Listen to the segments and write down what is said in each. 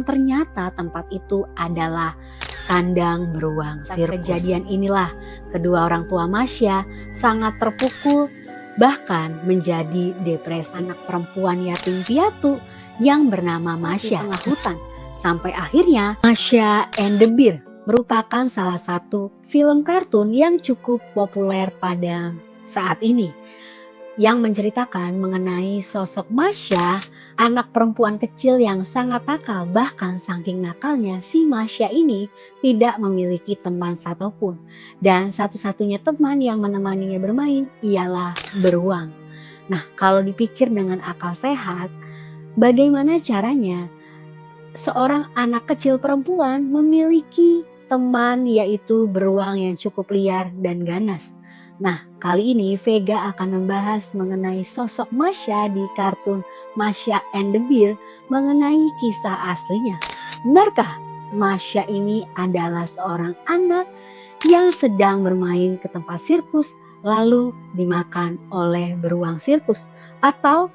ternyata tempat itu adalah kandang beruang sirkus. Kejadian inilah kedua orang tua Masya sangat terpukul, bahkan menjadi depresi. Anak perempuan yatim piatu yang bernama Masya di tengah hutan. Sampai akhirnya Masya and the Bear merupakan salah satu film kartun yang cukup populer pada saat ini, yang menceritakan mengenai sosok Masya, anak perempuan kecil yang sangat nakal. Bahkan saking nakalnya, si Masya ini tidak memiliki teman satupun. Dan satu-satunya teman yang menemaninya bermain ialah beruang. Nah, kalau dipikir dengan akal sehat, bagaimana caranya seorang anak kecil perempuan memiliki teman yaitu beruang yang cukup liar dan ganas? Nah, kali ini Vega akan membahas mengenai sosok Masya di kartun Masya and the Bear mengenai kisah aslinya. Benarkah Masya ini adalah seorang anak yang sedang bermain ke tempat sirkus lalu dimakan oleh beruang sirkus? Atau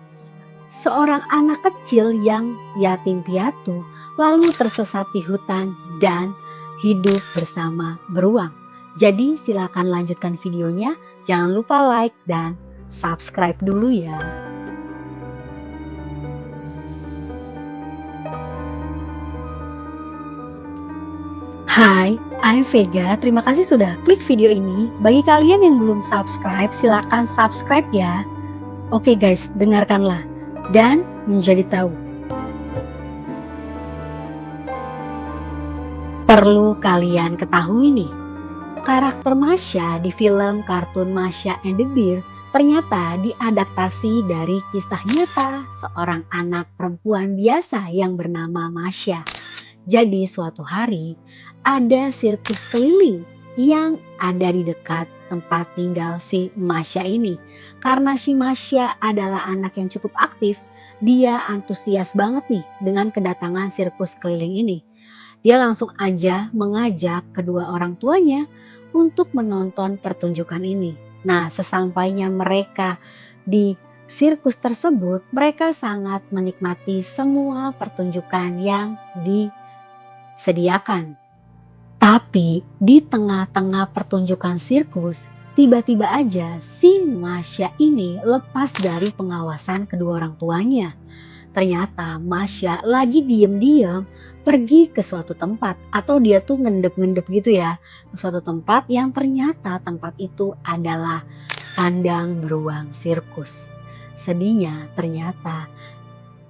seorang anak kecil yang yatim piatu lalu tersesat di hutan dan hidup bersama beruang? Jadi silakan lanjutkan videonya, jangan lupa like dan subscribe dulu ya. Hai, I'm Vega, terima kasih sudah klik video ini. Bagi kalian yang belum subscribe, silakan subscribe ya. Oke guys, dengarkanlah dan menjadi tahu. Perlu kalian ketahui nih, karakter Masya di film kartun Masya and the Bear ternyata diadaptasi dari kisah nyata seorang anak perempuan biasa yang bernama Masya. Jadi suatu hari ada sirkus keliling yang ada di dekat tempat tinggal si Masya ini. Karena si Masya adalah anak yang cukup aktif, dia antusias banget nih dengan kedatangan sirkus keliling ini. Dia langsung aja mengajak kedua orang tuanya untuk menonton pertunjukan ini. Nah, sesampainya mereka di sirkus tersebut, mereka sangat menikmati semua pertunjukan yang disediakan. Tapi di tengah-tengah pertunjukan sirkus, tiba-tiba aja si Masya ini lepas dari pengawasan kedua orang tuanya. Ternyata Masya lagi diem-diem pergi ke suatu tempat, atau dia tuh ngendep-ngendep gitu ya, ke suatu tempat yang ternyata tempat itu adalah kandang beruang sirkus. Sedihnya ternyata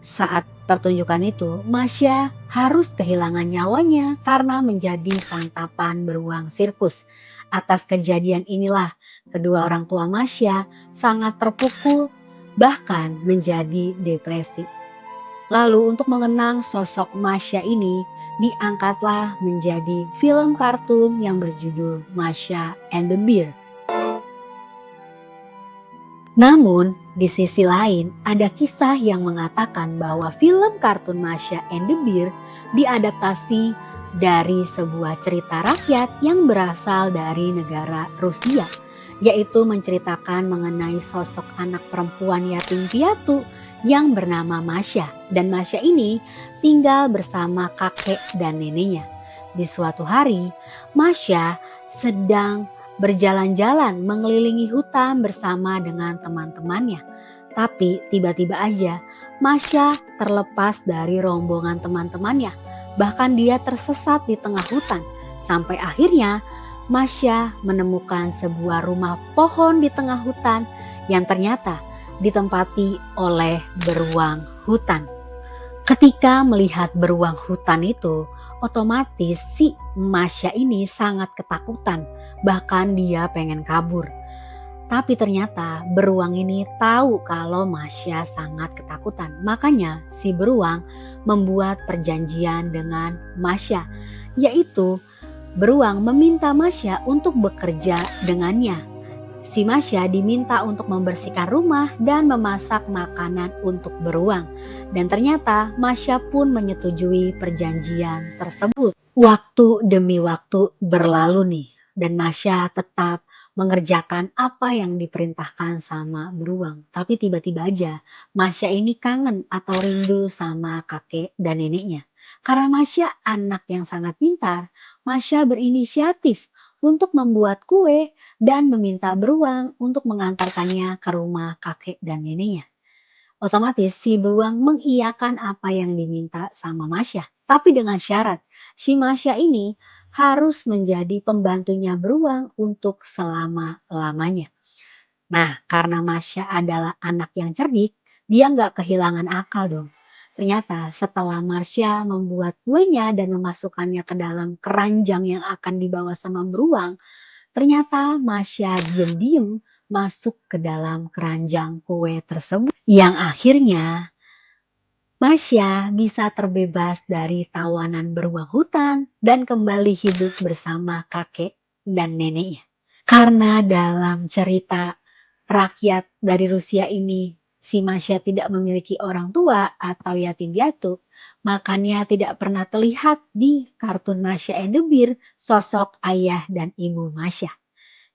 saat pertunjukan itu Masya harus kehilangan nyawanya karena menjadi santapan beruang sirkus. Atas kejadian inilah kedua orang tua Masya sangat terpukul, bahkan menjadi depresi. Lalu untuk mengenang sosok Masya ini, diangkatlah menjadi film kartun yang berjudul Masya and the Bear. Namun di sisi lain ada kisah yang mengatakan bahwa film kartun Masya and the Bear diadaptasi dari sebuah cerita rakyat yang berasal dari negara Rusia, yaitu menceritakan mengenai sosok anak perempuan yatim piatu yang bernama Masya. Dan Masya ini tinggal bersama kakek dan neneknya. Di suatu hari, Masya sedang berjalan-jalan mengelilingi hutan bersama dengan teman-temannya. Tapi tiba-tiba aja Masya terlepas dari rombongan teman-temannya. Bahkan dia tersesat di tengah hutan. Sampai akhirnya Masya menemukan sebuah rumah pohon di tengah hutan yang ternyata ditempati oleh beruang hutan. Ketika melihat beruang hutan itu, otomatis si Masya ini sangat ketakutan, bahkan dia pengen kabur. Tapi ternyata beruang ini tahu kalau Masya sangat ketakutan. Makanya si beruang membuat perjanjian dengan Masya, yaitu beruang meminta Masya untuk bekerja dengannya. Si Masya diminta untuk membersihkan rumah dan memasak makanan untuk beruang. Dan ternyata Masya pun menyetujui perjanjian tersebut. Waktu demi waktu berlalu nih, dan Masya tetap mengerjakan apa yang diperintahkan sama beruang. Tapi tiba-tiba aja Masya ini kangen atau rindu sama kakek dan neneknya. Karena Masya anak yang sangat pintar, Masya berinisiatif untuk membuat kue dan meminta beruang untuk mengantarkannya ke rumah kakek dan neneknya. Otomatis si beruang mengiyakan apa yang diminta sama Masya. Tapi dengan syarat, si Masya ini harus menjadi pembantunya beruang untuk selama-lamanya. Nah, karena Masya adalah anak yang cerdik, dia nggak kehilangan akal dong. Ternyata setelah Marsha membuat kuenya dan memasukkannya ke dalam keranjang yang akan dibawa sama beruang, ternyata Masya diam-diam masuk ke dalam keranjang kue tersebut. Yang akhirnya Masya bisa terbebas dari tawanan beruang hutan dan kembali hidup bersama kakek dan neneknya. Karena dalam cerita rakyat dari Rusia ini si Masya tidak memiliki orang tua atau yatim piatu, makanya tidak pernah terlihat di kartun Masya and the Bear sosok ayah dan ibu Masya.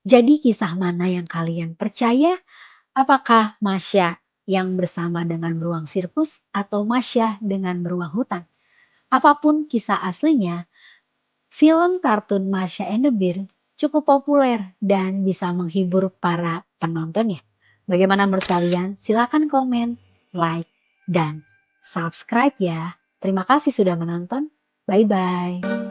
Jadi kisah mana yang kalian percaya? Apakah Masya yang bersama dengan beruang sirkus atau Masya dengan beruang hutan? Apapun kisah aslinya, film kartun Masya and the Bear cukup populer dan bisa menghibur para penontonnya. Bagaimana menurut kalian? Silahkan komen, like, dan subscribe ya. Terima kasih sudah menonton. Bye-bye.